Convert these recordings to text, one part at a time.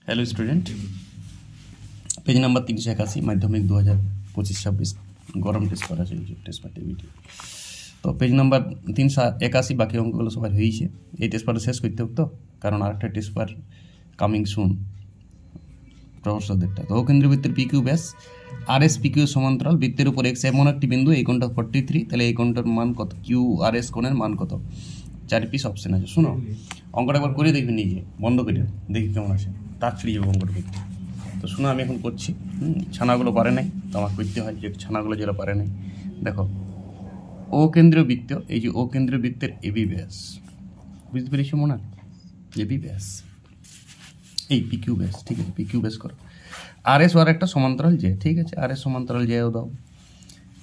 Hello student, page number 381 माध्यमिक 2025-26 गरम test करा टेस्ट पार्टी तो पेज नंबर 381 बाकी अंकगुलो सबार হয়েছে এই টেস্ট পার্ট শেষ করতে হবে তো কারণ আরেকটা টেস্ট পার্ট কামিং সুন প্রফেসরদেরটা। তো কেন্দ্রীয় বৃত্তের পিকিউ ব্যাস আরএস পিকিউ সমান্তরাল বৃত্তের উপর এক্স এমন একটি বিন্দু এই কোণটা 43 তাহলে এই কোণটার মান কত কিউ আরএস কোণের মান কত 4 পিস অপশন আছে। শুনো অঙ্কটা একবার করে দেখবে নিজে বন্ধ করে দেখি কেমন আছে তাক ছড়িয়ে যাবে অঙ্কটা করতে। তো শোনো আমি এখন করছি, ছানাগুলো পারে নাই তো আমার করতে হয় যে ছানাগুলো যেটা পারে নাই। দেখো ও কেন্দ্রীয় বৃত্ত, এই যে ও কেন্দ্রীয় বৃত্তের এবি ব্যাস বুঝতে পেরেছো মনে এবি ব্যাস এই পিকিউ ব্যাস, ঠিক আছে পিকিউ ব্যাস করো। আর এস আর একটা সমান্তরাল জে, ঠিক আছে আর এস সমান্তরাল জেও দাও।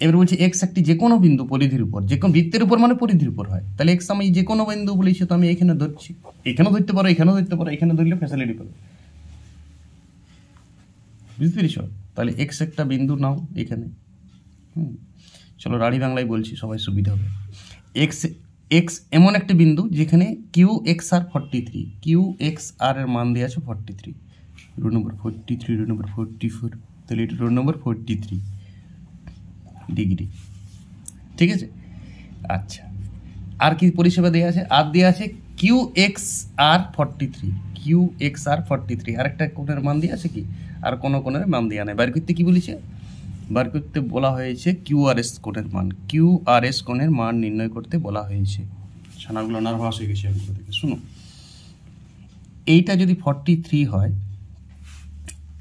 এবার বলছি এক্স একটি যে কোনো বিন্দু পরিধির উপর, যে কোনো বৃত্তের উপর মানে পরিধির উপর হয়, তাহলে এক্স আমি যে কোনো বিন্দু বলেছি তো আমি এখানে ধরছি, এখানেও ধরতে পারো এখানেও ধরতে পারো, এখানে ধরলে ফ্যাসিলিটি পাবে বুঝতে পেরেছ। তাহলে এক্স একটা বিন্দু নাও এখানে, চলো রাঢ়ী বাংলায় বলছি সবাই সুবিধা হবে। এক্স এক্স এমন একটা বিন্দু যেখানে কিউ এক্স আর 43, কিউ এক্স আর এর মান দেওয়া আছে 43, রোড নম্বর 43 রোড নম্বর 44, তাহলে এটা রোড নম্বর 43 ডিগ্রি, ঠিক আছে। আচ্ছা আর কি পরিষেবা দেওয়া আছে, আর দেওয়া আছে কিউ এক্স আর 43, কিউ এক্স আর 43 আরেকটা কোণের মান দেওয়া আছে কি, আর কোনো কোণের মান দেওয়া নেই। বার করতে কি বলেছে, বার করতে বলা হয়েছে কিউ আর এস কোণের মান, কিউ আর এস কোণের মান নির্ণয় করতে বলা হয়েছে। ছানাগুলো নার্ভাস হয়ে গেছে এগুলো থেকে। শুনো এইটা যদি 43 হয়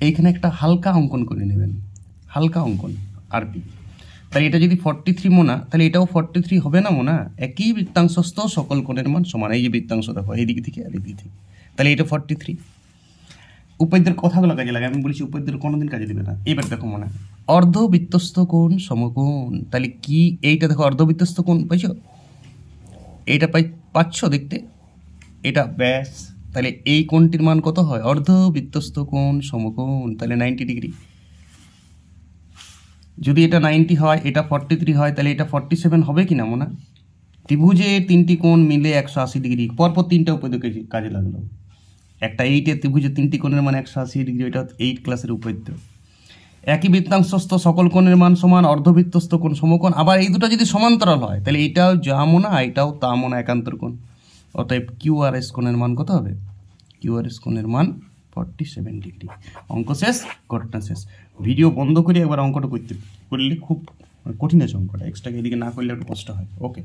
এইখানে একটা হালকা অঙ্কন করে নেবেন, হালকা অঙ্কন আরপি। তাহলে এটা যদি 43 মোনা তাহলে এটাও 43 হবে না মোনা, একই বৃত্তাংশস্থ সকল কোণের মান সমান। এই যে বৃত্তাংশ দেখো এই দিক থেকে আর এই দিক থেকে, তাহলে এটা 43। উপাদ্যের কথাগুলো কাজে লাগে, আমি বলেছি উপাদ্যের কোনোদিন কাজে দেবে না। এবার দেখো মনে অর্ধবৃত্তস্থ কোণ সমকোণ, তাহলে কি এইটা দেখো অর্ধবৃত্তস্থ কোণ পাইছো, এইটা পাচ্ছ দেখতে, এটা ব্যাস, তাহলে এই কোণটির মান কত হয় অর্ধবৃত্তস্থ কোণ সমকোণ, তাহলে 90 ডিগ্রি। যদি এটা 90 হয় এটা 43 হয় তাহলে এটা 47 হবে কি না মনে, ত্রিভুজের তিনটি কোণ মিলে 180 ডিগ্রি, পরপর তিনটা উপাদ্য কাজে লাগলো। একটা 8 ত্রিভুজের তিনটি কোণের মান 180 ডিগ্রি, এটা 8 ক্লাসের উপাদ্য। একই বৃত্তাংশস্থ সকল কোণের মান সমান, অর্ধবৃত্তস্থ কোণ সমকোণ। আবার এই দুটো যদি সমান্তরাল হয় তাহলে এটাও যামো না এটাও তামো না, একান্তর কোণ। অতএব কিউ আর এস কোণের মান কত হবে, কিউ আর এস কোণের মান 47 ডিগ্রি। অঙ্ক শেষ, ঘটনা শেষ। ভিডিও বন্ধ করে একবার অঙ্কটা করলে খুব কঠিন আছে অঙ্কটা, এক্সট্রা এদিকে না করলে একটু কষ্ট হয়। ওকে।